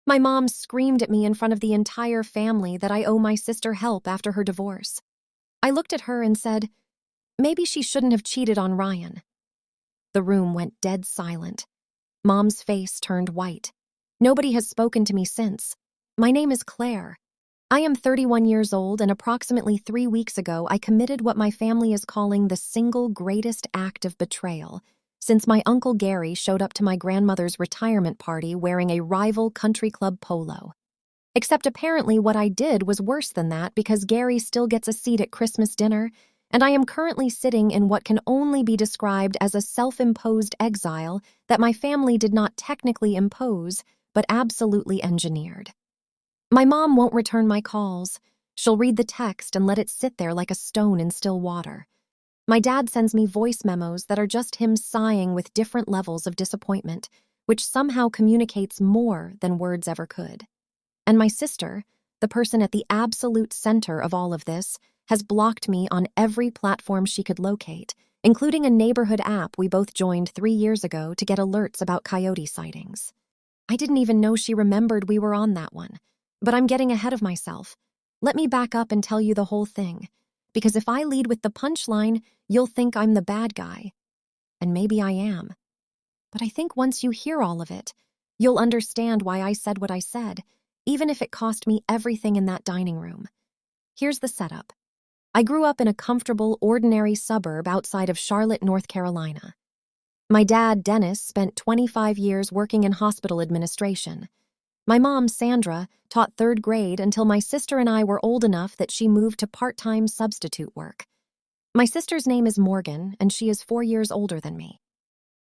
My mom screamed at me in front of the entire family that I owe my sister help after her divorce. I looked at her and said, maybe she shouldn't have cheated on Ryan. The room went dead silent. Mom's face turned white. Nobody has spoken to me since. My name is Claire. I am 31 years old, and approximately 3 weeks ago, I committed what my family is calling the single greatest act of betrayal, since my Uncle Gary showed up to my grandmother's retirement party wearing a rival country club polo. Except apparently what I did was worse than that, because Gary still gets a seat at Christmas dinner, and I am currently sitting in what can only be described as a self-imposed exile that my family did not technically impose, but absolutely engineered. My mom won't return my calls. She'll read the text and let it sit there like a stone in still water. My dad sends me voice memos that are just him sighing with different levels of disappointment, which somehow communicates more than words ever could. And my sister, the person at the absolute center of all of this, has blocked me on every platform she could locate, including a neighborhood app we both joined 3 years ago to get alerts about coyote sightings. I didn't even know she remembered we were on that one. But I'm getting ahead of myself. Let me back up and tell you the whole thing, because if I lead with the punchline, you'll think I'm the bad guy. And maybe I am. But I think once you hear all of it, you'll understand why I said what I said, even if it cost me everything in that dining room. Here's the setup. I grew up in a comfortable, ordinary suburb outside of Charlotte, North Carolina. My dad, Dennis, spent 25 years working in hospital administration. My mom, Sandra, taught 3rd grade until my sister and I were old enough that she moved to part-time substitute work. My sister's name is Morgan, and she is 4 years older than me.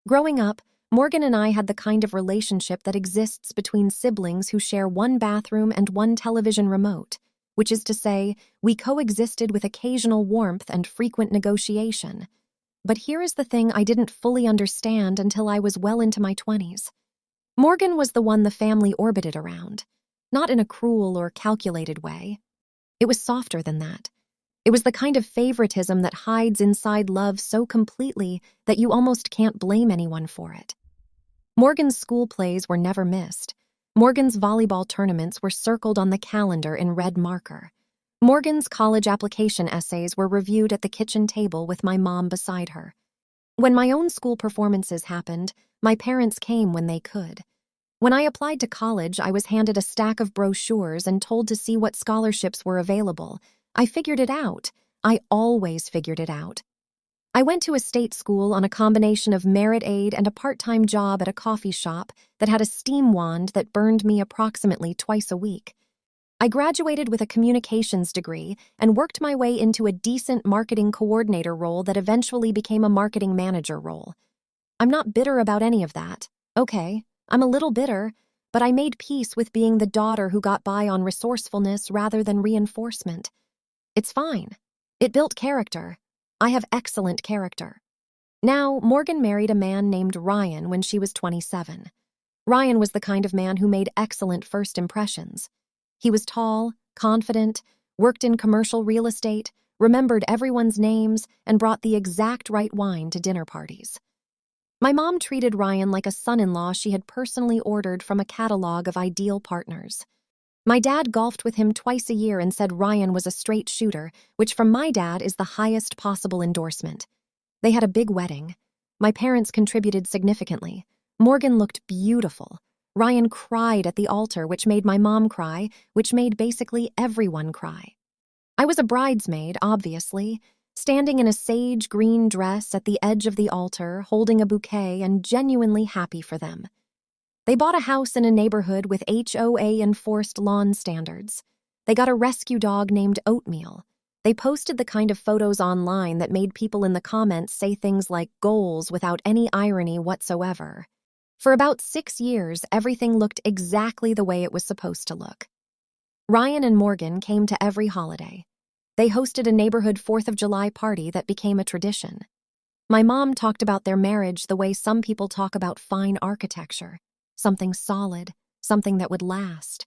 Growing up, Morgan and I had the kind of relationship that exists between siblings who share one bathroom and one television remote, which is to say, we coexisted with occasional warmth and frequent negotiation. But here is the thing I didn't fully understand until I was well into my 20s. Morgan was the one the family orbited around, not in a cruel or calculated way. It was softer than that. It was the kind of favoritism that hides inside love so completely that you almost can't blame anyone for it. Morgan's school plays were never missed. Morgan's volleyball tournaments were circled on the calendar in red marker. Morgan's college application essays were reviewed at the kitchen table with my mom beside her. When my own school performances happened, my parents came when they could. When I applied to college, I was handed a stack of brochures and told to see what scholarships were available. I figured it out. I always figured it out. I went to a state school on a combination of merit aid and a part-time job at a coffee shop that had a steam wand that burned me approximately twice a week. I graduated with a communications degree and worked my way into a decent marketing coordinator role that eventually became a marketing manager role. I'm not bitter about any of that. Okay, I'm a little bitter, but I made peace with being the daughter who got by on resourcefulness rather than reinforcement. It's fine. It built character. I have excellent character. Now, Morgan married a man named Ryan when she was 27. Ryan was the kind of man who made excellent first impressions. He was tall, confident, worked in commercial real estate, remembered everyone's names, and brought the exact right wine to dinner parties. My mom treated Ryan like a son-in-law she had personally ordered from a catalog of ideal partners. My dad golfed with him twice a year and said Ryan was a straight shooter, which from my dad is the highest possible endorsement. They had a big wedding. My parents contributed significantly. Morgan looked beautiful. Ryan cried at the altar, which made my mom cry, which made basically everyone cry. I was a bridesmaid, obviously, standing in a sage green dress at the edge of the altar, holding a bouquet and genuinely happy for them. They bought a house in a neighborhood with HOA-enforced lawn standards. They got a rescue dog named Oatmeal. They posted the kind of photos online that made people in the comments say things like goals without any irony whatsoever. For about 6 years, everything looked exactly the way it was supposed to look. Ryan and Morgan came to every holiday. They hosted a neighborhood 4th of July party that became a tradition. My mom talked about their marriage the way some people talk about fine architecture, something solid, something that would last.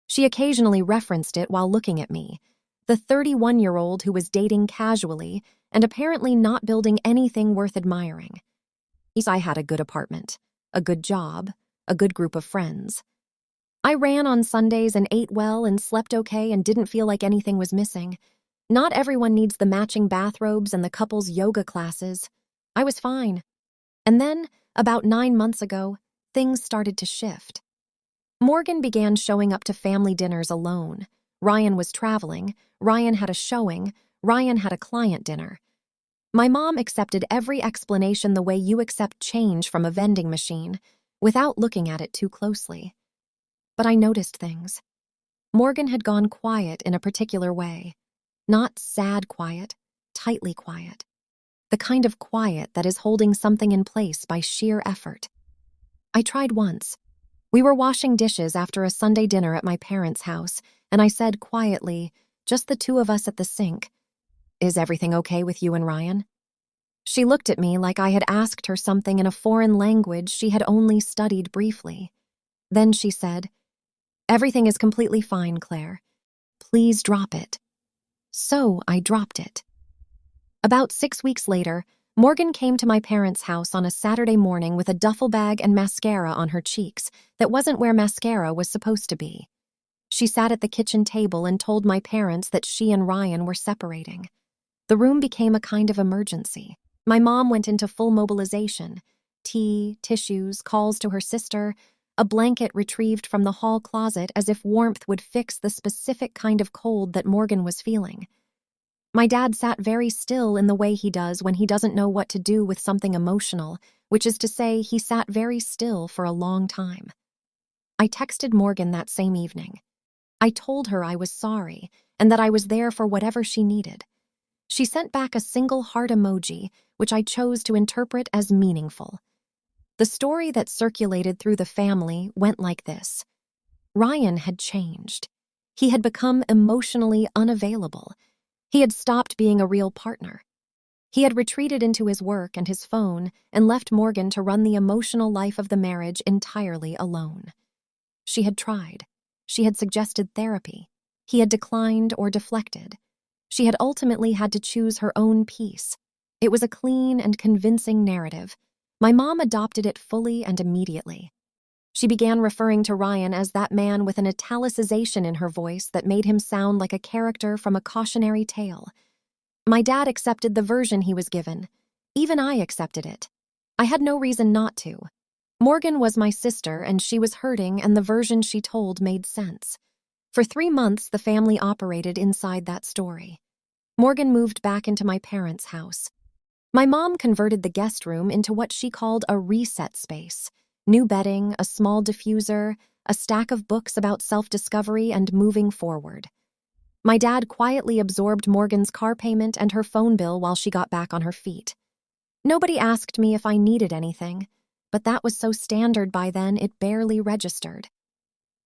She occasionally referenced it while looking at me, the 31-year-old who was dating casually and apparently not building anything worth admiring. I had a good apartment, a good job, a good group of friends. I ran on Sundays and ate well and slept okay and didn't feel like anything was missing. Not everyone needs the matching bathrobes and the couple's yoga classes. I was fine. And then, about 9 months ago, things started to shift. Morgan began showing up to family dinners alone. Ryan was traveling, Ryan had a showing, Ryan had a client dinner. My mom accepted every explanation the way you accept change from a vending machine, without looking at it too closely. But I noticed things. Morgan had gone quiet in a particular way. Not sad quiet, tightly quiet. The kind of quiet that is holding something in place by sheer effort. I tried once. We were washing dishes after a Sunday dinner at my parents' house, and I said quietly, just the two of us at the sink, "Is everything okay with you and Ryan?" She looked at me like I had asked her something in a foreign language she had only studied briefly. Then she said, "Everything is completely fine, Claire. Please drop it." So I dropped it. About 6 weeks later, Morgan came to my parents' house on a Saturday morning with a duffel bag and mascara on her cheeks that wasn't where mascara was supposed to be. She sat at the kitchen table and told my parents that she and Ryan were separating. The room became a kind of emergency. My mom went into full mobilization. Tea, tissues, calls to her sister, a blanket retrieved from the hall closet as if warmth would fix the specific kind of cold that Morgan was feeling. My dad sat very still in the way he does when he doesn't know what to do with something emotional, which is to say he sat very still for a long time. I texted Morgan that same evening. I told her I was sorry and that I was there for whatever she needed. She sent back a single heart emoji, which I chose to interpret as meaningful. The story that circulated through the family went like this. Ryan had changed. He had become emotionally unavailable. He had stopped being a real partner. He had retreated into his work and his phone and left Morgan to run the emotional life of the marriage entirely alone. She had tried. She had suggested therapy. He had declined or deflected. She had ultimately had to choose her own peace. It was a clean and convincing narrative. My mom adopted it fully and immediately. She began referring to Ryan as that man with an italicization in her voice that made him sound like a character from a cautionary tale. My dad accepted the version he was given. Even I accepted it. I had no reason not to. Morgan was my sister, and she was hurting, and the version she told made sense. For 3 months, the family operated inside that story. Morgan moved back into my parents' house. My mom converted the guest room into what she called a reset space. New bedding, a small diffuser, a stack of books about self-discovery and moving forward. My dad quietly absorbed Morgan's car payment and her phone bill while she got back on her feet. Nobody asked me if I needed anything, but that was so standard by then it barely registered.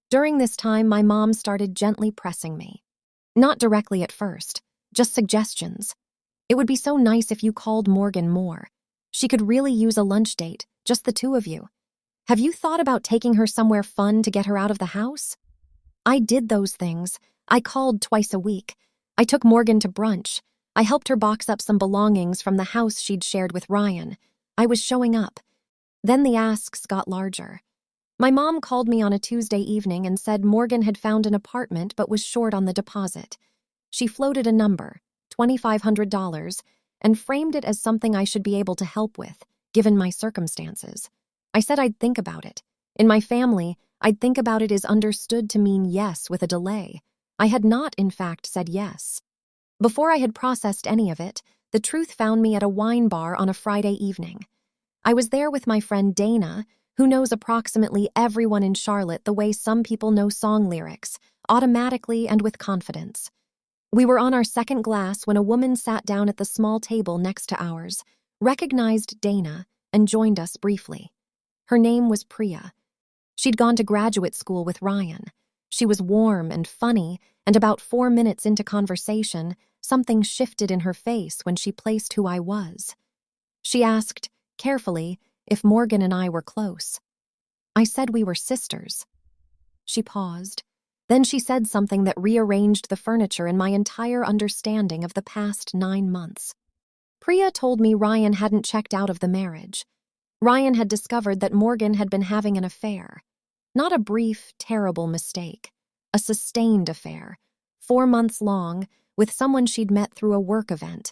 During this time, my mom started gently pressing me. Not directly at first, just suggestions. It would be so nice if you called Morgan more. She could really use a lunch date, just the two of you. Have you thought about taking her somewhere fun to get her out of the house? I did those things. I called twice a week. I took Morgan to brunch. I helped her box up some belongings from the house she'd shared with Ryan. I was showing up. Then the asks got larger. My mom called me on a Tuesday evening and said Morgan had found an apartment but was short on the deposit. She floated a number, $2,500, and framed it as something I should be able to help with, given my circumstances. I said I'd think about it. In my family, I'd think about it is understood to mean yes with a delay. I had not, in fact, said yes. Before I had processed any of it, the truth found me at a wine bar on a Friday evening. I was there with my friend Dana, who knows approximately everyone in Charlotte the way some people know song lyrics, automatically and with confidence. We were on our second glass when a woman sat down at the small table next to ours, recognized Dana, and joined us briefly. Her name was Priya. She'd gone to graduate school with Ryan. She was warm and funny, and about 4 minutes into conversation, something shifted in her face when she placed who I was. She asked, carefully, if Morgan and I were close. I said we were sisters. She paused. Then she said something that rearranged the furniture in my entire understanding of the past 9 months. Priya told me Ryan hadn't checked out of the marriage. Ryan had discovered that Morgan had been having an affair. Not a brief, terrible mistake. A sustained affair, 4 months long, with someone she'd met through a work event,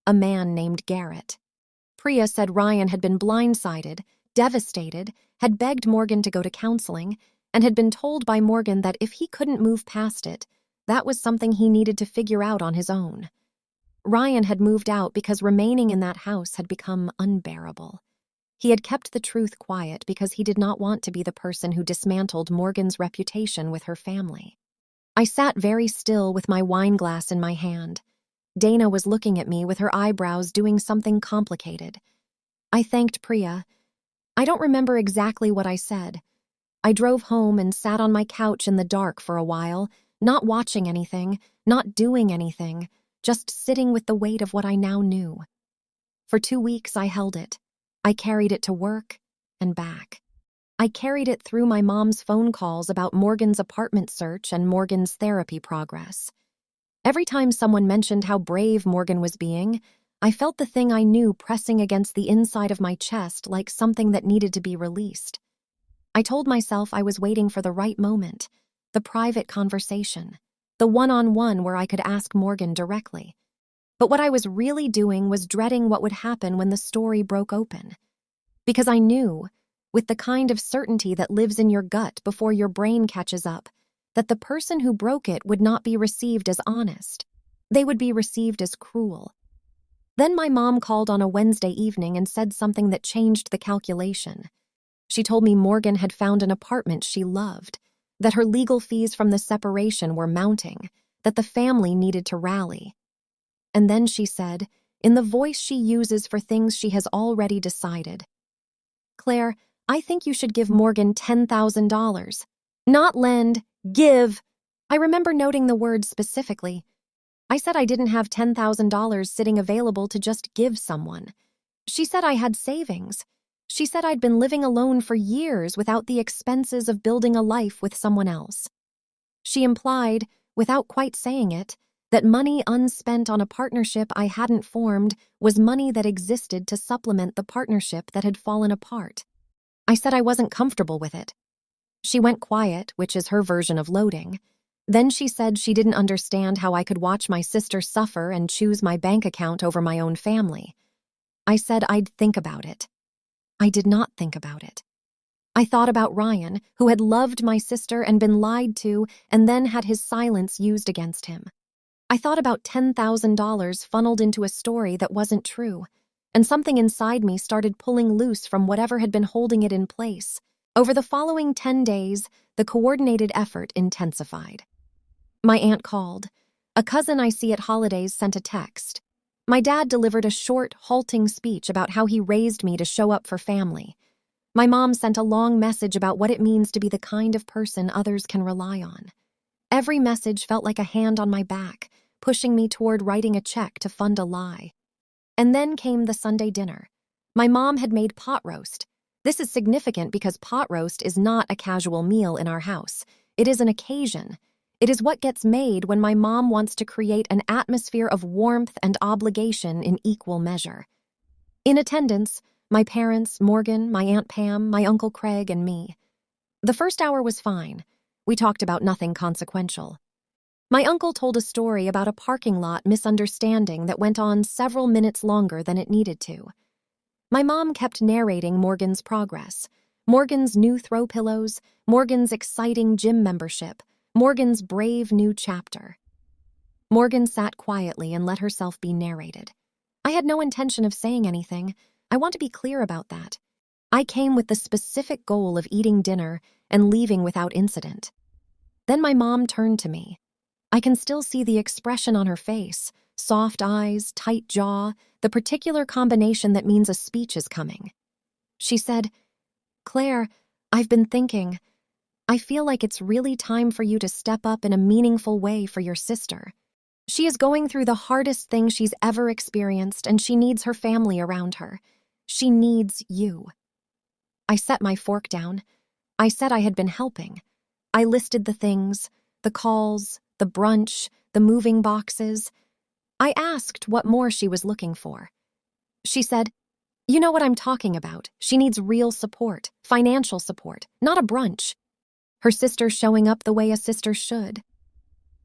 a man named Garrett. Priya said Ryan had been blindsided, devastated, had begged Morgan to go to counseling, and had been told by Morgan that if he couldn't move past it, that was something he needed to figure out on his own. Ryan had moved out because remaining in that house had become unbearable. He had kept the truth quiet because he did not want to be the person who dismantled Morgan's reputation with her family. I sat very still with my wine glass in my hand. Dana was looking at me with her eyebrows doing something complicated. I thanked Priya. I don't remember exactly what I said. I drove home and sat on my couch in the dark for a while, not watching anything, not doing anything, just sitting with the weight of what I now knew. For 2 weeks I held it. I carried it to work and back. I carried it through my mom's phone calls about Morgan's apartment search and Morgan's therapy progress. Every time someone mentioned how brave Morgan was being, I felt the thing I knew pressing against the inside of my chest like something that needed to be released. I told myself I was waiting for the right moment, the private conversation, the one-on-one where I could ask Morgan directly. But what I was really doing was dreading what would happen when the story broke open. Because I knew, with the kind of certainty that lives in your gut before your brain catches up, that the person who broke it would not be received as honest. They would be received as cruel. Then my mom called on a Wednesday evening and said something that changed the calculation. She told me Morgan had found an apartment she loved, that her legal fees from the separation were mounting, that the family needed to rally. And then she said, in the voice she uses for things she has already decided, "Claire, I think you should give Morgan $10,000. Not lend, give." I remember noting the words specifically. I said I didn't have $10,000 sitting available to just give someone. She said I had savings. She said I'd been living alone for years without the expenses of building a life with someone else. She implied, without quite saying it, that money unspent on a partnership I hadn't formed was money that existed to supplement the partnership that had fallen apart. I said I wasn't comfortable with it. She went quiet, which is her version of loading. Then she said she didn't understand how I could watch my sister suffer and choose my bank account over my own family. I said I'd think about it. I did not think about it. I thought about Ryan, who had loved my sister and been lied to and then had his silence used against him. I thought about $10,000 funneled into a story that wasn't true, and something inside me started pulling loose from whatever had been holding it in place. Over the following 10 days, the coordinated effort intensified. My aunt called. A cousin I see at holidays sent a text. My dad delivered a short, halting speech about how he raised me to show up for family. My mom sent a long message about what it means to be the kind of person others can rely on. Every message felt like a hand on my back, pushing me toward writing a check to fund a lie. And then came the Sunday dinner. My mom had made pot roast. This is significant because pot roast is not a casual meal in our house. It is an occasion. It is what gets made when my mom wants to create an atmosphere of warmth and obligation in equal measure. In attendance, my parents, Morgan, my Aunt Pam, my Uncle Craig, and me. The first hour was fine. We talked about nothing consequential. My uncle told a story about a parking lot misunderstanding that went on several minutes longer than it needed to. My mom kept narrating Morgan's progress, Morgan's new throw pillows, Morgan's exciting gym membership, Morgan's brave new chapter. Morgan sat quietly and let herself be narrated. I had no intention of saying anything. I want to be clear about that. I came with the specific goal of eating dinner and leaving without incident. Then my mom turned to me. I can still see the expression on her face, soft eyes, tight jaw, the particular combination that means a speech is coming. She said, "Claire, I've been thinking. I feel like it's really time for you to step up in a meaningful way for your sister. She is going through the hardest thing she's ever experienced, and she needs her family around her. She needs you." I set my fork down. I said I had been helping. I listed the things, the calls, the brunch, the moving boxes. I asked what more she was looking for. She said, "You know what I'm talking about. She needs real support, financial support, not a brunch." her sister showing up the way a sister should.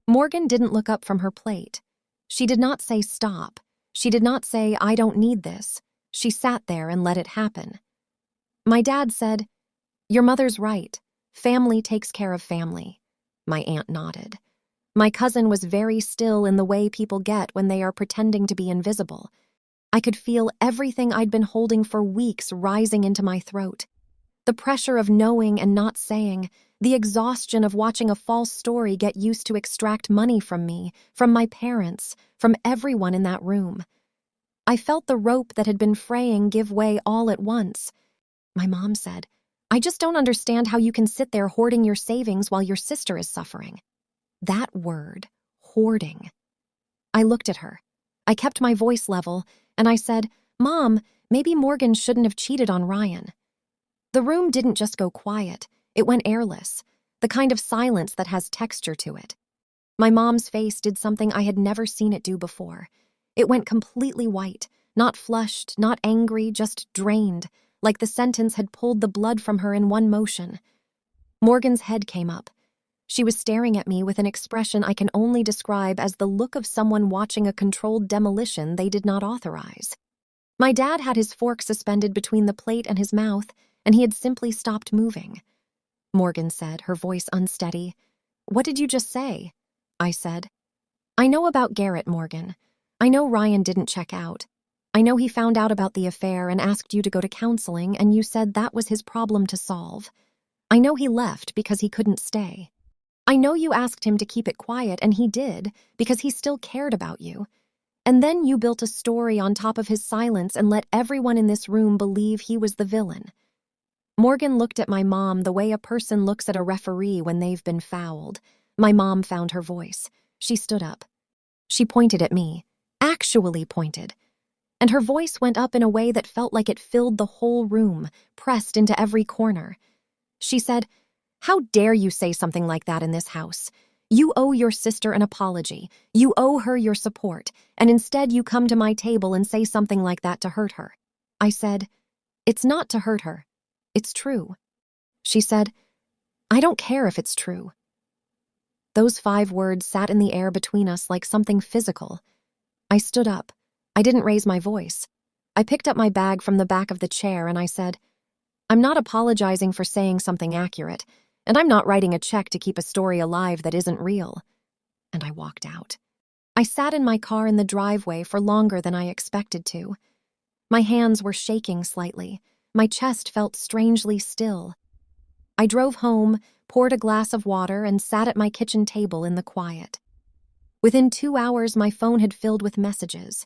Morgan didn't look up from her plate. She did not say stop. She did not say, I don't need this. She sat there and let it happen. My dad said, Your mother's right. Family takes care of family. My aunt nodded. My cousin was very still in the way people get when they are pretending to be invisible. I could feel everything I'd been holding for weeks rising into my throat. The pressure of knowing and not saying, the exhaustion of watching a false story get used to extract money from me, from my parents, from everyone in that room. I felt the rope that had been fraying give way all at once. My mom said, I just don't understand how you can sit there hoarding your savings while your sister is suffering. That word, hoarding. I looked at her. I kept my voice level, and I said, Mom, maybe Morgan shouldn't have cheated on Ryan. The room didn't just go quiet. It went airless, the kind of silence that has texture to it. My mom's face did something I had never seen it do before. It went completely white, not flushed, not angry, just drained, like the sentence had pulled the blood from her in one motion. Morgan's head came up. She was staring at me with an expression I can only describe as the look of someone watching a controlled demolition they did not authorize. My dad had his fork suspended between the plate and his mouth, and he had simply stopped moving. Morgan said, her voice unsteady. What did you just say? I said. I know about Garrett, Morgan. I know Ryan didn't check out. I know he found out about the affair and asked you to go to counseling, and you said that was his problem to solve. I know he left because he couldn't stay. I know you asked him to keep it quiet, and he did, because he still cared about you. And then you built a story on top of his silence and let everyone in this room believe he was the villain. Morgan looked at my mom the way a person looks at a referee when they've been fouled. My mom found her voice. She stood up. She pointed at me. Actually pointed. And her voice went up in a way that felt like it filled the whole room, pressed into every corner. She said, How dare you say something like that in this house? You owe your sister an apology. You owe her your support, and instead you come to my table and say something like that to hurt her. I said, It's not to hurt her. It's true. She said, I don't care if it's true. Those 5 words sat in the air between us like something physical. I stood up. I didn't raise my voice. I picked up my bag from the back of the chair and I said, I'm not apologizing for saying something accurate, and I'm not writing a check to keep a story alive that isn't real. And I walked out. I sat in my car in the driveway for longer than I expected to. My hands were shaking slightly. My chest felt strangely still. I drove home, poured a glass of water, and sat at my kitchen table in the quiet. Within 2 hours, my phone had filled with messages.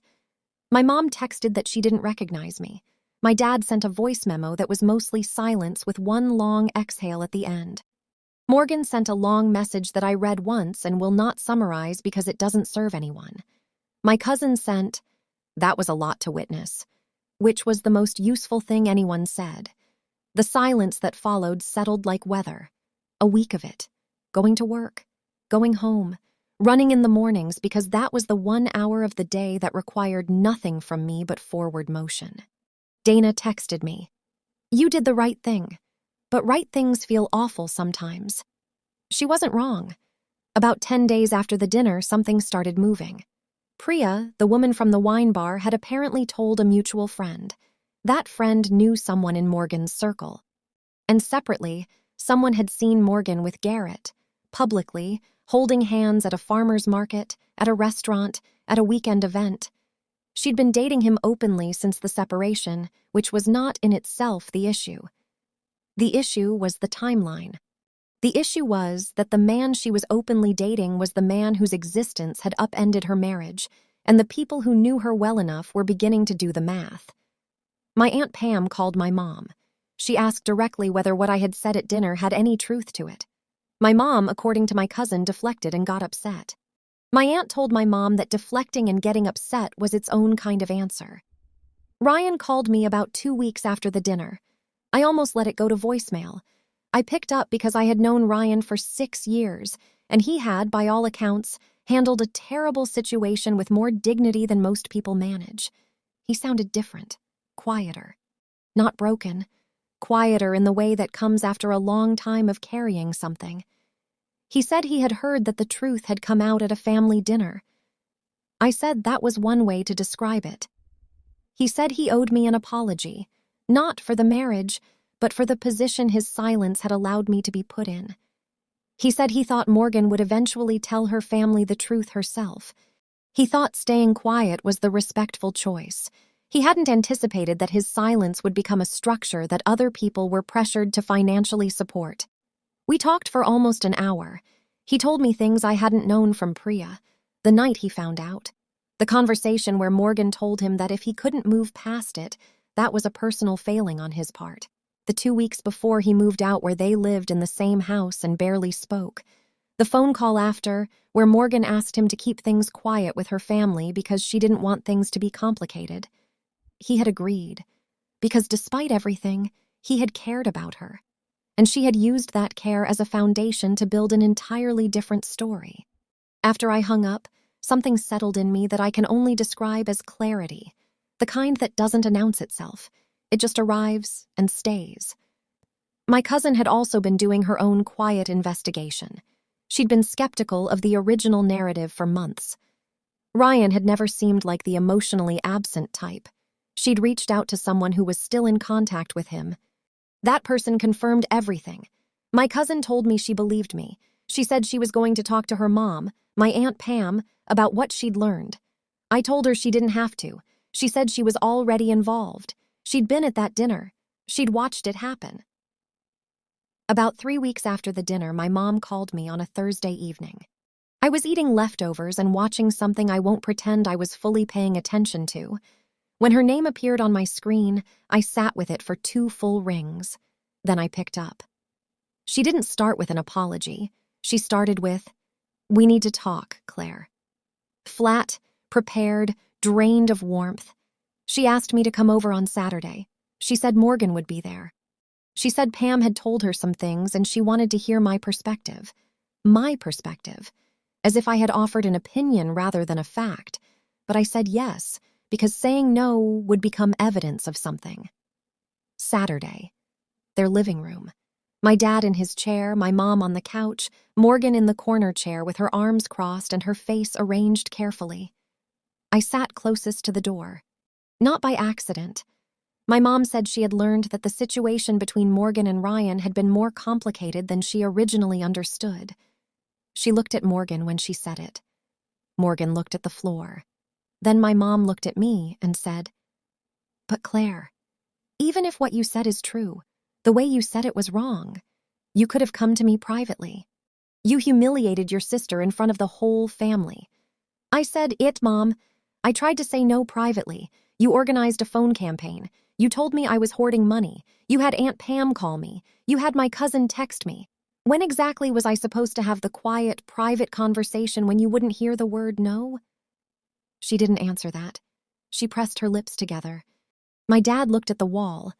My mom texted that she didn't recognize me. My dad sent a voice memo that was mostly silence with one long exhale at the end. Morgan sent a long message that I read once and will not summarize because it doesn't serve anyone. My cousin sent, That was a lot to witness, which was the most useful thing anyone said. The silence that followed settled like weather. A week of it. Going to work. Going home. Running in the mornings because that was the 1 hour of the day that required nothing from me but forward motion. Dana texted me. You did the right thing. But right things feel awful sometimes. She wasn't wrong. About 10 days after the dinner, something started moving. Priya, the woman from the wine bar, had apparently told a mutual friend. That friend knew someone in Morgan's circle. And separately, someone had seen Morgan with Garrett, publicly, holding hands at a farmer's market, at a restaurant, at a weekend event. She'd been dating him openly since the separation, which was not in itself the issue. The issue was the timeline. The issue was that the man she was openly dating was the man whose existence had upended her marriage, and the people who knew her well enough were beginning to do the math. My Aunt Pam called my mom. She asked directly whether what I had said at dinner had any truth to it. My mom, according to my cousin, deflected and got upset. My aunt told my mom that deflecting and getting upset was its own kind of answer. Ryan called me about 2 weeks after the dinner. I almost let it go to voicemail. I picked up because I had known Ryan for 6 years, and he had, by all accounts, handled a terrible situation with more dignity than most people manage. He sounded different, quieter. Not broken, quieter in the way that comes after a long time of carrying something. He said he had heard that the truth had come out at a family dinner. I said that was one way to describe it. He said he owed me an apology, not for the marriage, but for the position his silence had allowed me to be put in. He said he thought Morgan would eventually tell her family the truth herself. He thought staying quiet was the respectful choice. He hadn't anticipated that his silence would become a structure that other people were pressured to financially support. We talked for almost an hour. He told me things I hadn't known from Priya, the night he found out. The conversation where Morgan told him that if he couldn't move past it, that was a personal failing on his part. The 2 weeks before he moved out where they lived in the same house and barely spoke. The phone call after, where Morgan asked him to keep things quiet with her family because she didn't want things to be complicated. He had agreed, because despite everything, he had cared about her, and she had used that care as a foundation to build an entirely different story. After I hung up, something settled in me that I can only describe as clarity, the kind that doesn't announce itself. It just arrives and stays. My cousin had also been doing her own quiet investigation. She'd been skeptical of the original narrative for months. Ryan had never seemed like the emotionally absent type. She'd reached out to someone who was still in contact with him. That person confirmed everything. My cousin told me she believed me. She said she was going to talk to her mom, my Aunt Pam, about what she'd learned. I told her she didn't have to. She said she was already involved. She'd been at that dinner. She'd watched it happen. About 3 weeks after the dinner, my mom called me on a Thursday evening. I was eating leftovers and watching something I won't pretend I was fully paying attention to. When her name appeared on my screen, I sat with it for 2 full rings. Then I picked up. She didn't start with an apology. She started with, "We need to talk, Claire." Flat, prepared, drained of warmth. She asked me to come over on Saturday. She said Morgan would be there. She said Pam had told her some things and she wanted to hear my perspective. My perspective. As if I had offered an opinion rather than a fact. But I said yes, because saying no would become evidence of something. Saturday. Their living room. My dad in his chair, my mom on the couch, Morgan in the corner chair with her arms crossed and her face arranged carefully. I sat closest to the door. Not by accident. My mom said she had learned that the situation between Morgan and Ryan had been more complicated than she originally understood. She looked at Morgan when she said it. Morgan looked at the floor. Then my mom looked at me and said, "But Claire, even if what you said is true, the way you said it was wrong. You could have come to me privately. You humiliated your sister in front of the whole family." I said, Mom. I tried to say no privately. You organized a phone campaign. You told me I was hoarding money. You had Aunt Pam call me. You had my cousin text me. When exactly was I supposed to have the quiet, private conversation when you wouldn't hear the word no? She didn't answer that. She pressed her lips together. My dad looked at the wall.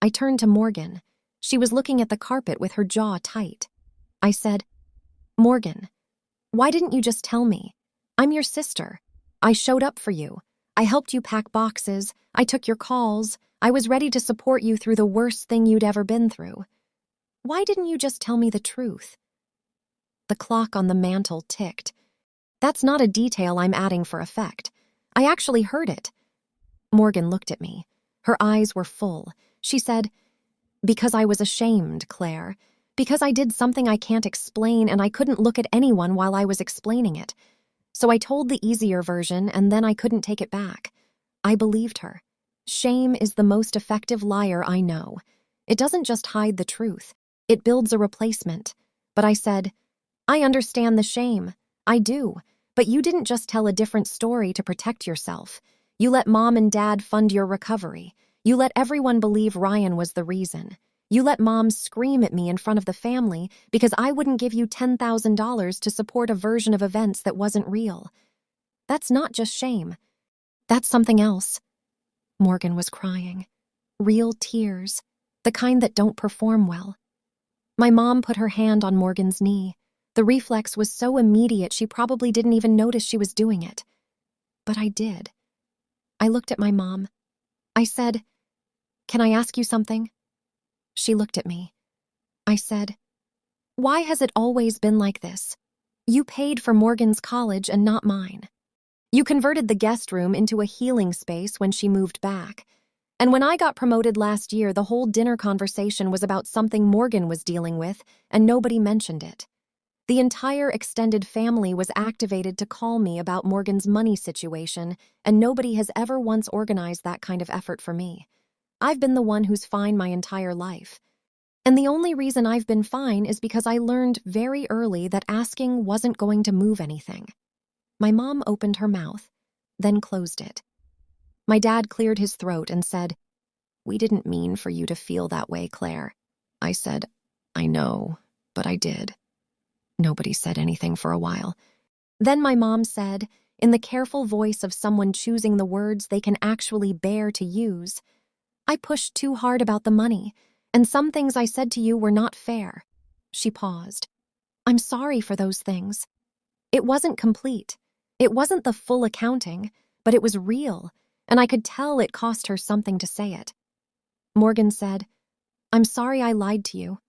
I turned to Morgan. She was looking at the carpet with her jaw tight. I said, "Morgan, why didn't you just tell me? I'm your sister. I showed up for you. I helped you pack boxes. I took your calls. I was ready to support you through the worst thing you'd ever been through. Why didn't you just tell me the truth?" The clock on the mantel ticked. That's not a detail I'm adding for effect. I actually heard it. Morgan looked at me. Her eyes were full. She said, "Because I was ashamed, Claire. Because I did something I can't explain and I couldn't look at anyone while I was explaining it. So I told the easier version and then I couldn't take it back. I believed her. Shame is the most effective liar I know. It doesn't just hide the truth. It builds a replacement." But I said, "I understand the shame. I do. But you didn't just tell a different story to protect yourself. You let Mom and Dad fund your recovery. You let everyone believe Ryan was the reason. You let Mom scream at me in front of the family because I wouldn't give you $10,000 to support a version of events that wasn't real. That's not just shame. That's something else." Morgan was crying. Real tears. The kind that don't perform well. My mom put her hand on Morgan's knee. The reflex was so immediate she probably didn't even notice she was doing it. But I did. I looked at my mom. I said, "Can I ask you something?" She looked at me. I said, "Why has it always been like this? You paid for Morgan's college and not mine. You converted the guest room into a healing space when she moved back. And when I got promoted last year, the whole dinner conversation was about something Morgan was dealing with, and nobody mentioned it. The entire extended family was activated to call me about Morgan's money situation, and nobody has ever once organized that kind of effort for me. I've been the one who's fine my entire life. And the only reason I've been fine is because I learned very early that asking wasn't going to move anything." My mom opened her mouth, then closed it. My dad cleared his throat and said, "We didn't mean for you to feel that way, Claire." I said, "I know, but I did." Nobody said anything for a while. Then my mom said, in the careful voice of someone choosing the words they can actually bear to use, "I pushed too hard about the money, and some things I said to you were not fair." She paused. "I'm sorry for those things. It wasn't complete. It wasn't the full accounting, but it was real, and I could tell it cost her something to say it." Morgan said, "I'm sorry I lied to you.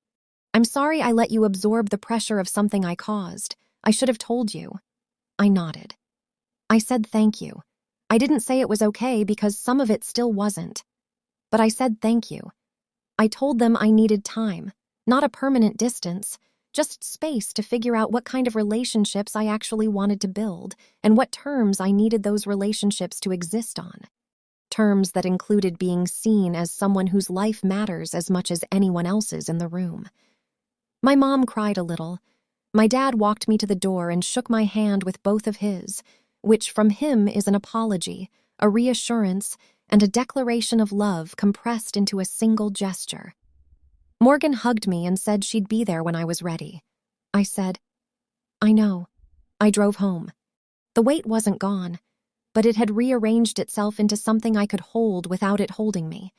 I'm sorry I let you absorb the pressure of something I caused. I should have told you." I nodded. I said thank you. I didn't say it was okay because some of it still wasn't. But I said thank you. I told them I needed time, not a permanent distance, just space to figure out what kind of relationships I actually wanted to build and what terms I needed those relationships to exist on. Terms that included being seen as someone whose life matters as much as anyone else's in the room. My mom cried a little. My dad walked me to the door and shook my hand with both of his, which from him is an apology, a reassurance, and a declaration of love compressed into a single gesture. Morgan hugged me and said she'd be there when I was ready. I said, "I know." I drove home. The weight wasn't gone, but it had rearranged itself into something I could hold without it holding me.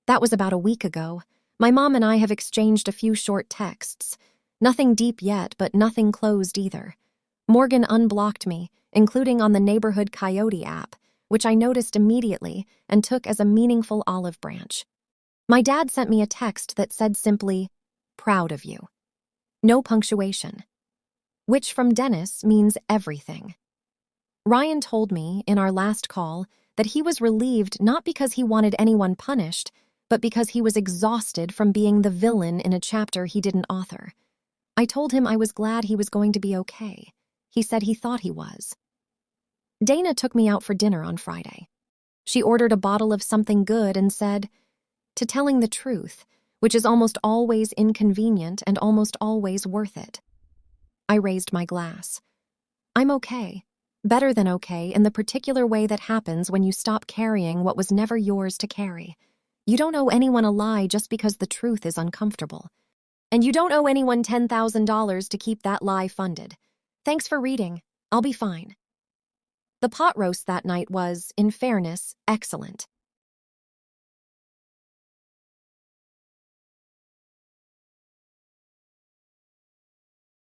That was about a week ago. My mom and I have exchanged a few short texts. Nothing deep yet, but nothing closed either. Morgan unblocked me, including on the Neighborhood Coyote app, which I noticed immediately and took as a meaningful olive branch. My dad sent me a text that said simply, "Proud of you." No punctuation. Which from Dennis means everything. Ryan told me, in our last call, that he was relieved not because he wanted anyone punished, but because he was exhausted from being the villain in a chapter he didn't author. I told him I was glad he was going to be okay. He said he thought he was. Dana took me out for dinner on Friday. She ordered a bottle of something good and said, "To telling the truth, which is almost always inconvenient and almost always worth it." I raised my glass. I'm okay. Better than okay in the particular way that happens when you stop carrying what was never yours to carry. You don't owe anyone a lie just because the truth is uncomfortable. And you don't owe anyone $10,000 to keep that lie funded. Thanks for reading. I'll be fine. The pot roast that night was, in fairness, excellent.